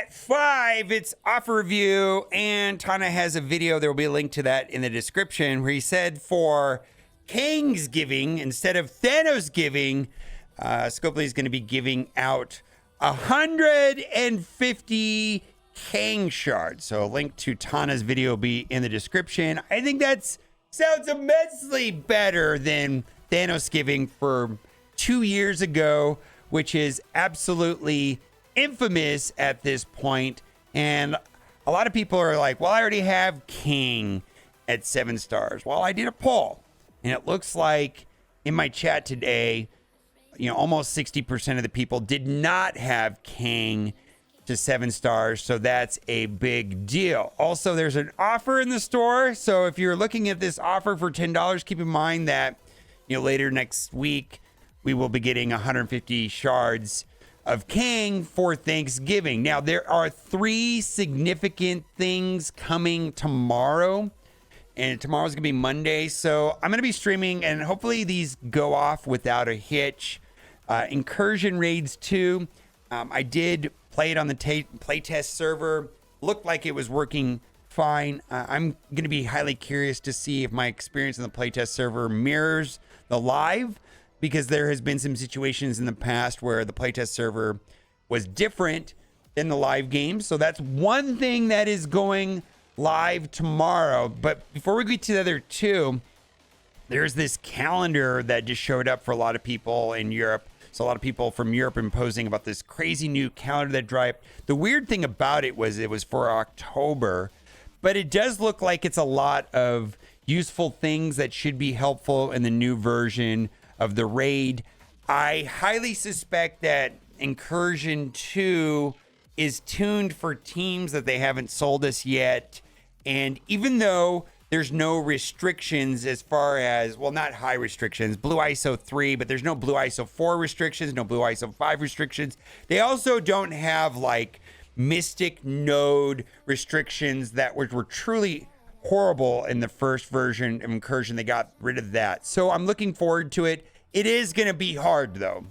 At 5, it's offer review, and Tana has a video. There will be a link to that in the description where he said for KANG's giving, instead of Thanos giving, Scopely is going to be giving out 150 KANG shards. So a link to Tana's video will be in the description. I think that sounds immensely better than Thanos giving for 2 years ago, which is absolutely infamous at this point. And a lot of people are like, well, I already have KANG at 7 stars. Well, I did a poll, and it looks like in my chat today, almost 60% of the people did not have KANG to 7 stars. So that's a big deal. Also, there's an offer in the store. So if you're looking at this offer for $10, keep in mind that, later next week, we will be getting 150 shards of KANG for Thanksgiving. Now, there are 3 significant things coming tomorrow, and tomorrow's gonna be Monday. So I'm gonna be streaming, and hopefully these go off without a hitch. Incursion Raids 2. I did play it on the playtest server. Looked like it was working fine. I'm gonna be highly curious to see if my experience on the playtest server mirrors the live, because there has been some situations in the past where the playtest server was different than the live game. So that's one thing that is going live tomorrow. But before we get to the other 2, there's this calendar that just showed up for a lot of people in Europe. So a lot of people from Europe imposing about this crazy new calendar that dropped. The weird thing about it was for October, but it does look like it's a lot of useful things that should be helpful in the new version of the raid. I highly suspect that Incursion 2 is tuned for teams that they haven't sold us yet. And even though there's no restrictions as far as, well, not high restrictions, Blue ISO 3, but there's no Blue ISO 4 restrictions, no Blue ISO 5 restrictions. They also don't have like Mystic node restrictions that were truly horrible in the first version of Incursion. They got rid of that. So I'm looking forward to it. It is going to be hard, though.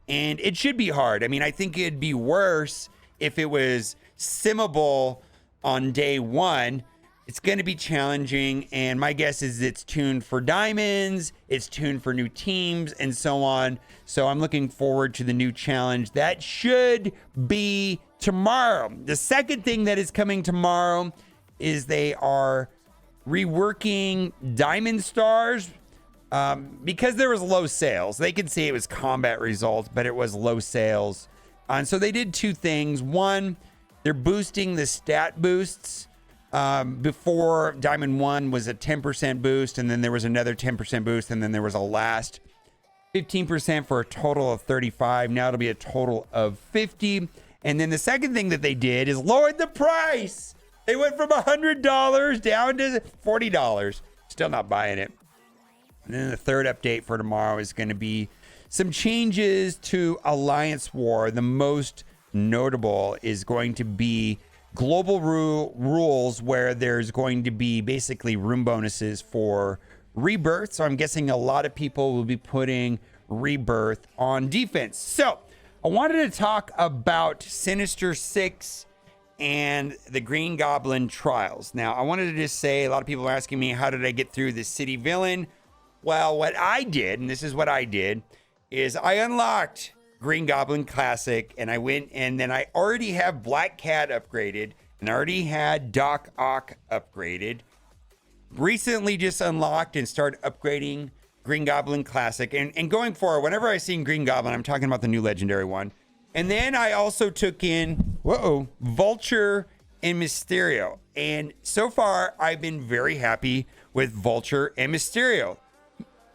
And it should be hard. I mean, I think it'd be worse if it was simmable on day 1. It's going to be challenging. And my guess is it's tuned for diamonds. It's tuned for new teams and so on. So I'm looking forward to the new challenge. That should be tomorrow. The second thing that is coming tomorrow is they are reworking Diamond Stars because there was low sales. They could say it was combat results, but it was low sales. And so they did 2 things. One, they're boosting the stat boosts. Before Diamond 1 was a 10% boost, and then there was another 10% boost, and then there was a last 15% for a total of 35. Now it'll be a total of 50. And then the second thing that they did is lowered the price. They went from $100 down to $40. Still not buying it. And then the third update for tomorrow is going to be some changes to Alliance War. The most notable is going to be global rules where there's going to be basically room bonuses for Rebirth. So I'm guessing a lot of people will be putting Rebirth on defense. So I wanted to talk about Sinister Six and the Green Goblin trials. Now, I wanted to just say, a lot of people are asking me, how did I get through the city villain? Well, what I did, and this is what I did, is I unlocked Green Goblin Classic, and I went, and then I already have Black Cat upgraded, and I already had Doc Ock upgraded. Recently just unlocked and started upgrading Green Goblin Classic. And going forward, whenever I see Green Goblin, I'm talking about the new legendary one. And then I also took in, Vulture and Mysterio. And so far, I've been very happy with Vulture and Mysterio.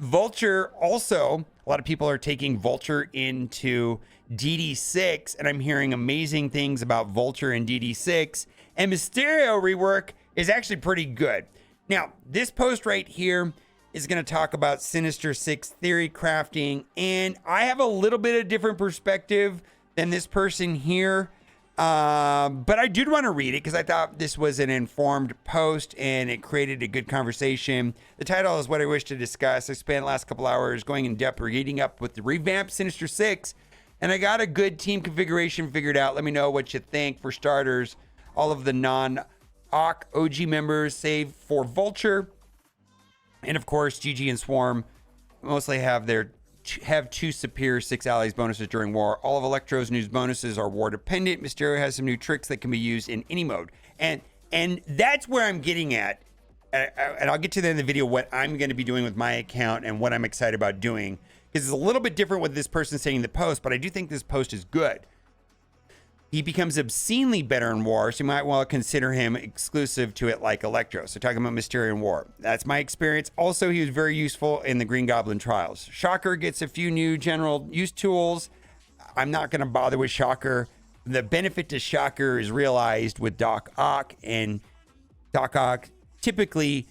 Vulture also, a lot of people are taking Vulture into DD6, and I'm hearing amazing things about Vulture and DD6. And Mysterio rework is actually pretty good. Now, this post right here is going to talk about Sinister Six theory crafting, and I have a little bit of different perspective than this person here, but I did want to read it because I thought this was an informed post and it created a good conversation. The title is What I Wish to Discuss. I spent the last couple hours going in depth reading up with the revamped Sinister Six, And I got a good team configuration figured out. Let me know what you think. For starters, all of the non-OC OG members, save for Vulture. And of course, GG and Swarm mostly have two superior 6 allies bonuses during war. All of Electro's new bonuses are war dependent. Mysterio has some new tricks that can be used in any mode. And that's where I'm getting at. And I'll get to that in the video, what I'm going to be doing with my account and what I'm excited about doing. Because it's a little bit different what this person saying in the post, but I do think this post is good. He becomes obscenely better in war, so you might well consider him exclusive to it like Electro. So talking about Mysterio in war. That's my experience. Also, he was very useful in the Green Goblin trials. Shocker gets a few new general use tools. I'm not going to bother with Shocker. The benefit to Shocker is realized with Doc Ock, and Doc Ock typically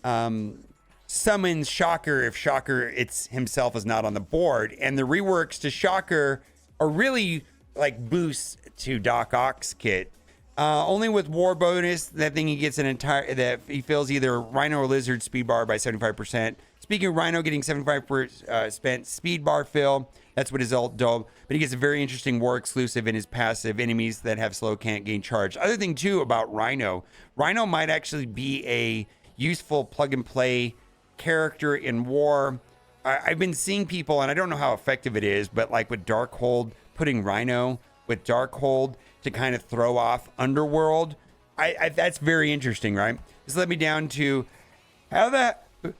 summons Shocker if Shocker himself is not on the board. And the reworks to Shocker are really like boosts to Doc Ock's kit. Only with war bonus, that thing he gets that he fills either Rhino or Lizard speed bar by 75%. Speaking of Rhino getting 75% speed bar fill, that's what his ult does. But he gets a very interesting war exclusive in his passive. Enemies that have slow can't gain charge. Other thing too about Rhino might actually be a useful plug and play character in war. I've been seeing people, and I don't know how effective it is, but like with Darkhold, putting Rhino with Darkhold to kind of throw off Underworld. That's very interesting, right? This led me down to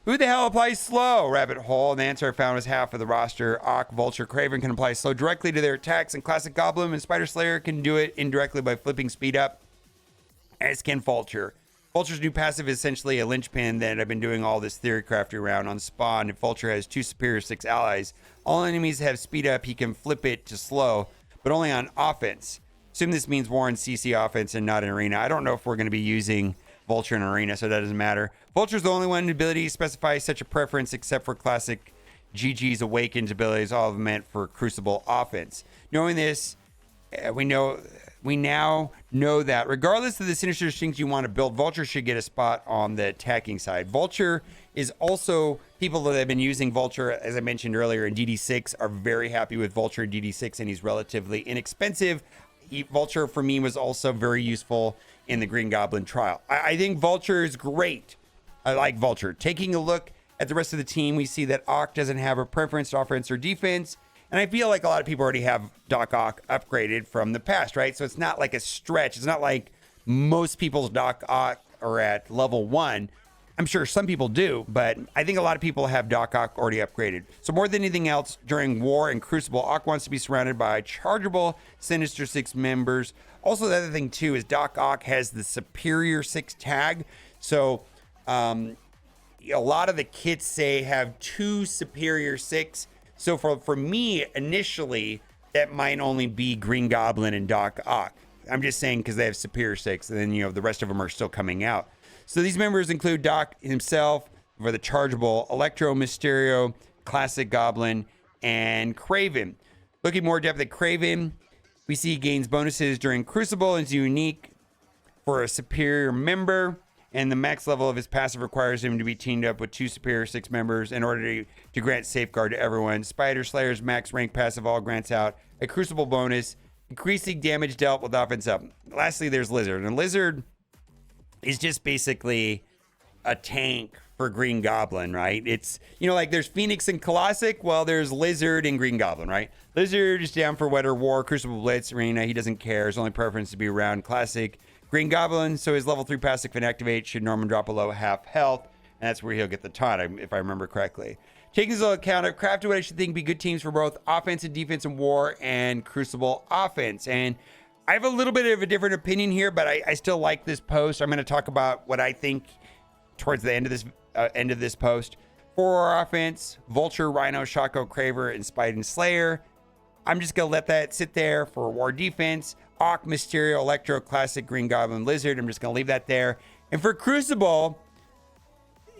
who the hell applies slow? Rabbit hole. And the answer I found was half of the roster. Ock, Vulture, Kraven can apply slow directly to their attacks, and Classic Goblin and Spider Slayer can do it indirectly by flipping speed up, as can Vulture. Vulture's new passive is essentially a linchpin that I've been doing all this theory crafting around on Spawn. If Vulture has 2 superior 6 allies, all enemies have speed up, he can flip it to slow, but only on offense. Assume this means war in CC offense and not in arena. I don't know if we're going to be using Vulture in arena, so that doesn't matter. Vulture's the only one ability specifies such a preference, except for classic GG's Awakened abilities, all of them meant for Crucible offense. Knowing this, we now know that regardless of the Sinister Six you want to build, Vulture should get a spot on the attacking side. Vulture is also, people that have been using Vulture, as I mentioned earlier, in DD6 are very happy with Vulture in DD6, and he's relatively inexpensive. Vulture for me was also very useful in the Green Goblin trial. I think Vulture is great. I like Vulture. Taking a look at the rest of the team, we see that Ock doesn't have a preference to offense or defense. And I feel like a lot of people already have Doc Ock upgraded from the past, right? So it's not like a stretch. It's not like most people's Doc Ock are at level 1. I'm sure some people do, but I think a lot of people have Doc Ock already upgraded. So more than anything else, during War and Crucible, Ock wants to be surrounded by chargeable Sinister Six members. Also, the other thing too is Doc Ock has the Superior 6 tag. So a lot of the kits say have 2 Superior 6. So for me, initially, that might only be Green Goblin and Doc Ock. I'm just saying because they have Superior 6, and then, the rest of them are still coming out. So these members include Doc himself for the chargeable Electro, Mysterio, Classic Goblin, and Kraven. Looking more depth at Kraven, we see he gains bonuses during Crucible and is unique for a superior member. And the max level of his passive requires him to be teamed up with 2 Superior 6 members in order to grant safeguard to everyone. Spider Slayer's max rank passive all grants out a Crucible bonus, increasing damage dealt with offense up. Lastly, there's Lizard. And Lizard is just basically a tank for Green Goblin, right? It's, like there's Phoenix and Colossic. Well, there's Lizard and Green Goblin, right? Lizard is down for Weather War, Crucible Blitz, Arena. He doesn't care. His only preference is to be around Classic Green Goblin, so his level 3 passive can activate should Norman drop below half health, and that's where he'll get the taunt, if I remember correctly. Taking this into account, I've crafted what I should think be good teams for both offense and defense in War and Crucible offense. And I have a little bit of a different opinion here, but I still like this post. I'm going to talk about what I think towards the end of this post. For offense, Vulture, Rhino, Shocko, Craver, and Spide and Slayer. I'm just going to let that sit there. For War defense, Ock, Mysterio, Electro, Classic, Green Goblin, Lizard. I'm just going to leave that there. And for Crucible,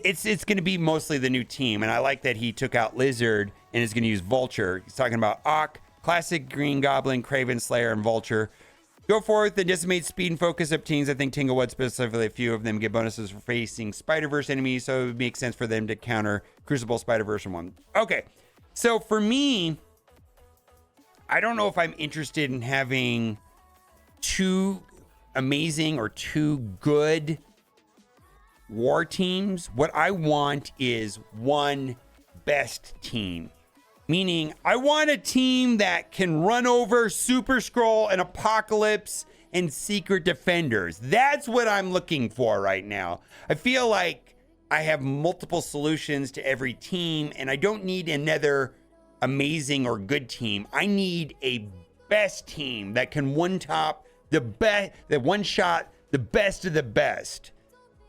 it's going to be mostly the new team. And I like that he took out Lizard and is going to use Vulture. He's talking about Ock, Classic, Green Goblin, Kraven, Slayer, and Vulture. Go forth and decimate speed and focus up teams. I think Tanglewood, specifically a few of them, get bonuses for facing Spider-Verse enemies. So it would make sense for them to counter Crucible, Spider-Verse, and one. Okay. So for me, I don't know if I'm interested in having two amazing or two good war teams. What I want is one best team. Meaning, I want a team that can run over Super Skrull and Apocalypse and Secret Defenders. That's what I'm looking for right now. I feel like I have multiple solutions to every team, and I don't need another amazing or good team. I need a best team that can one-top the best, that one-shot the best of the best.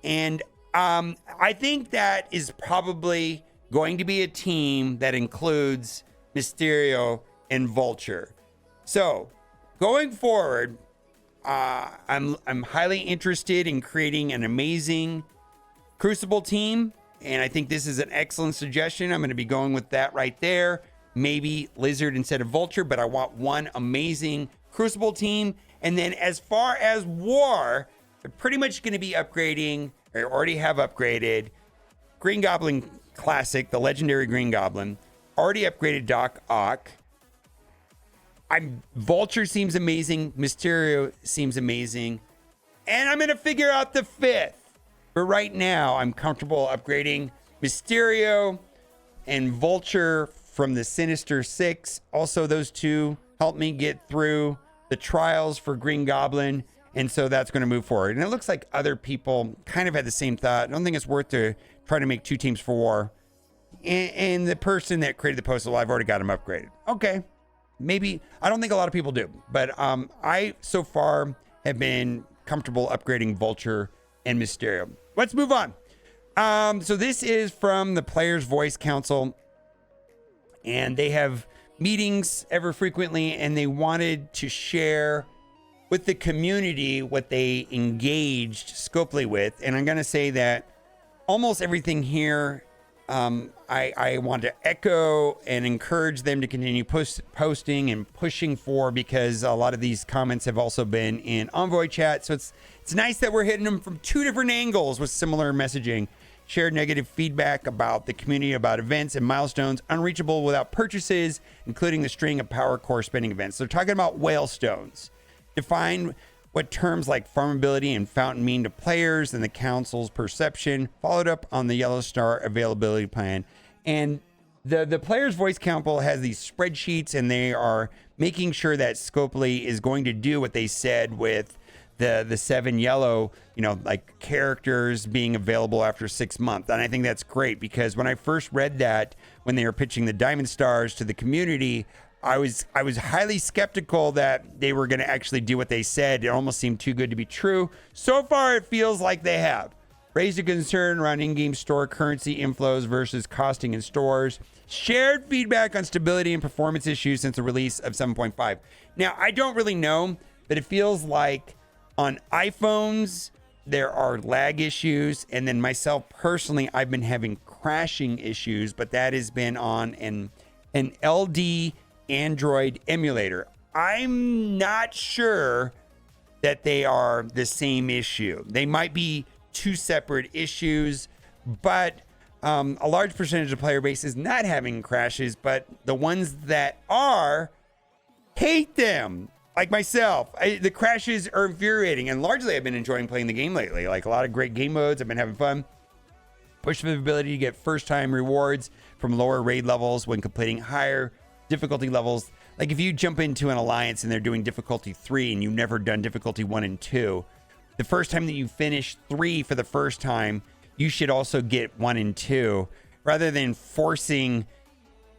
And I think that is probably going to be a team that includes Mysterio and Vulture. So going forward, I'm highly interested in creating an amazing Crucible team, and I think this is an excellent suggestion. I'm going to be going with that right there. Maybe Lizard instead of Vulture, but I want one amazing Crucible team. And then as far as War, they're pretty much going to be upgrading, or already have upgraded, Green Goblin Classic, the legendary Green Goblin. Already upgraded Doc Ock. Vulture seems amazing. Mysterio seems amazing. And I'm going to figure out the fifth. But right now, I'm comfortable upgrading Mysterio and Vulture from the Sinister Six. Also, those two helped me get through the trials for Green Goblin. And so that's going to move forward. And it looks like other people kind of had the same thought. I don't think it's worth to try to make two teams for War. And the person that created the post, well, I've already got him upgraded. Okay. Maybe. I don't think a lot of people do. But I, so far, have been comfortable upgrading Vulture and Mysterio. Let's move on. So this is from the Players Voice Council. And they have meetings ever frequently. And they wanted to share with the community what they engaged Scopely with. And I'm going to say that almost everything here, I want to echo and encourage them to continue posting and pushing for, because a lot of these comments have also been in Envoy chat. So it's nice that we're hitting them from two different angles with similar messaging. Shared negative feedback about the community, about events and milestones unreachable without purchases, including the string of power core spending events. They're talking about whalestones. Define what terms like farmability and fountain mean to players and the council's perception, followed up on the Yellow Star availability plan. And the Players Voice Council has these spreadsheets, and they are making sure that Scopely is going to do what they said with the 7 yellow, like characters being available after 6 months. And I think that's great, because when I first read that, when they were pitching the Diamond Stars to the community, I was highly skeptical that they were going to actually do what they said. It almost seemed too good to be true. So far, it feels like they have. Raised a concern around in-game store currency inflows versus costing in stores. Shared feedback on stability and performance issues since the release of 7.5. Now, I don't really know, but it feels like on iPhones, there are lag issues. And then myself personally, I've been having crashing issues, but that has been on an LD Android emulator. I'm not sure that they are the same issue. They might be two separate issues, but a large percentage of player base is not having crashes, but the ones that are hate them, like myself. The crashes are infuriating, and largely I've been enjoying playing the game lately. Like a lot of great game modes, I've been having fun. Push for the ability to get first-time rewards from lower raid levels when completing higher difficulty levels. Like if you jump into an alliance and they're doing difficulty 3 and you've never done difficulty 1 and 2, the first time that you finish 3 for the first time, you should also get 1 and 2, rather than forcing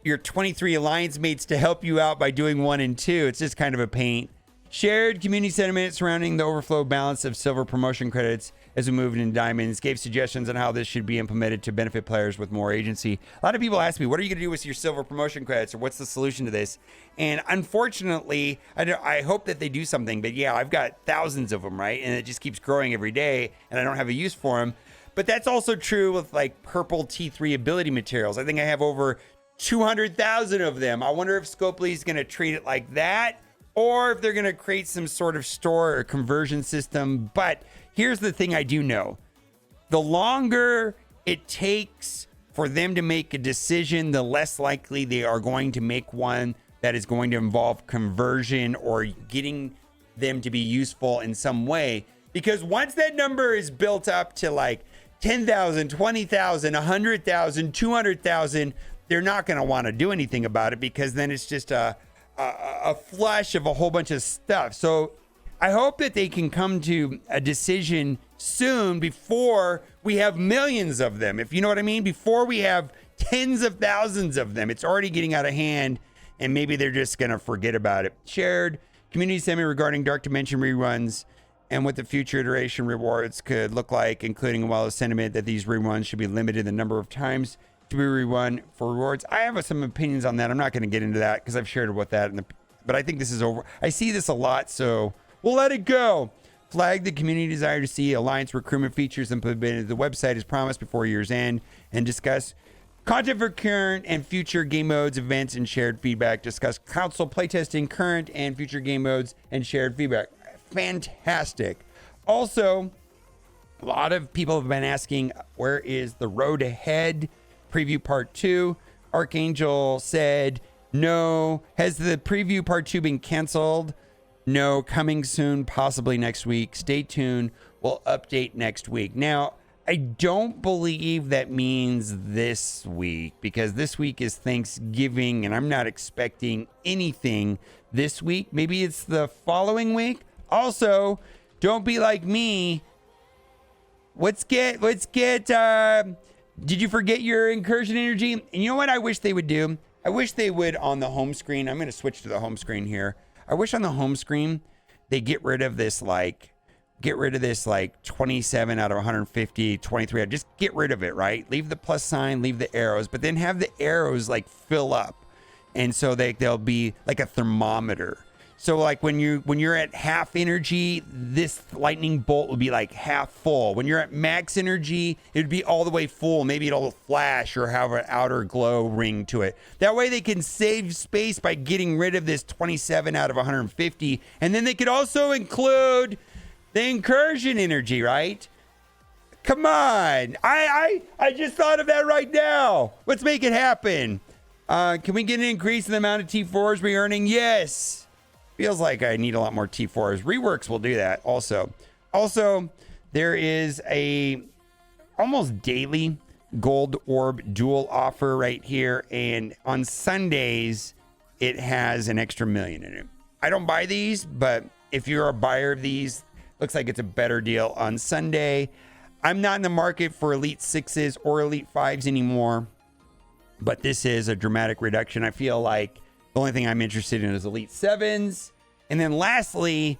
your 23 alliance mates to help you out by doing 1 and 2. It's just kind of a pain. Shared community sentiment surrounding the overflow balance of silver promotion credits as we moved into diamonds. Gave suggestions on how this should be implemented to benefit players with more agency. A lot of people ask me, what are you going to do with your silver promotion credits, or what's the solution to this? And unfortunately, I hope that they do something, but yeah, I've got thousands of them, right? And it just keeps growing every day, and I don't have a use for them. But that's also true with like purple T3 ability materials. I think I have over 200,000 of them. I wonder if Scopely is going to treat it like that, or if they're going to create some sort of store or conversion system. But here's the thing I do know. The longer it takes for them to make a decision, the less likely they are going to make one that is going to involve conversion or getting them to be useful in some way. Because once that number is built up to like 10,000, 20,000, 100,000, 200,000, they're not going to want to do anything about it, because then it's just a flush of a whole bunch of stuff. So I hope that they can come to a decision soon before we have millions of them. If you know what I mean, before we have tens of thousands of them. It's already getting out of hand, and maybe they're just going to forget about it. Shared community sentiment regarding Dark Dimension reruns and what the future iteration rewards could look like, including a well sentiment that these reruns should be limited in the number of times to be rerun for rewards. I have some opinions on that. I'm not going to get into that because I've shared about that, but I think this is over. I see this a lot, so we'll let it go. Flag the community desire to see Alliance recruitment features implemented to the website as promised before year's end, and discuss content for current and future game modes, events, and shared feedback. Discuss console playtesting, current and future game modes, and shared feedback. Fantastic. Also, a lot of people have been asking, where is the Road Ahead preview part 2? Archangel said, no. Has the preview part 2 been canceled? No. Coming soon, possibly next week. Stay tuned. We'll update next week. Now, I don't believe that means this week, because this week is Thanksgiving and I'm not expecting anything this week. Maybe it's the following week. Also, don't be like me. Did you forget your incursion energy? And you know what I wish they would do? I wish they would, on the home screen. I'm going to switch to the home screen here. I wish on the home screen they get rid of this 27 out of 150, 23. Just get rid of it, right? Leave the plus sign, leave the arrows, but then have the arrows like fill up. And so they'll be like a thermometer. So like when you're at half energy, this lightning bolt will be like half full. When you're at max energy, it would be all the way full. Maybe it'll flash or have an outer glow ring to it. That way they can save space by getting rid of this 27 out of 150. And then they could also include the incursion energy, right? Come on. I just thought of that right now. Let's make it happen. Can we get an increase in the amount of T4s we're earning? Yes. Feels like I need a lot more T4s. Reworks will do that also. Also, there is a almost daily gold orb dual offer right here. And on Sundays, it has an extra million in it. I don't buy these, but if you're a buyer of these, looks like it's a better deal on Sunday. I'm not in the market for Elite 6s or Elite 5s anymore, but this is a dramatic reduction. I feel like the only thing I'm interested in is Elite 7s. And then lastly,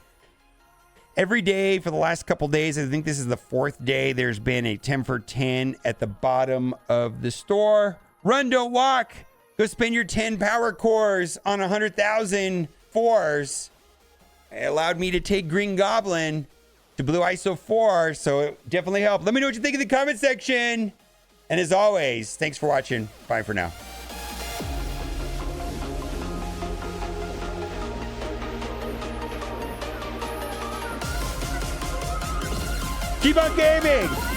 every day for the last couple days, I think this is the 4th day, there's been a 10 for 10 at the bottom of the store. Run, don't walk. Go spend your 10 power cores on 100,000 4s. It allowed me to take Green Goblin to Blue ISO 4, so it definitely helped. Let me know what you think in the comment section. And as always, thanks for watching. Bye for now. Keep on gaming!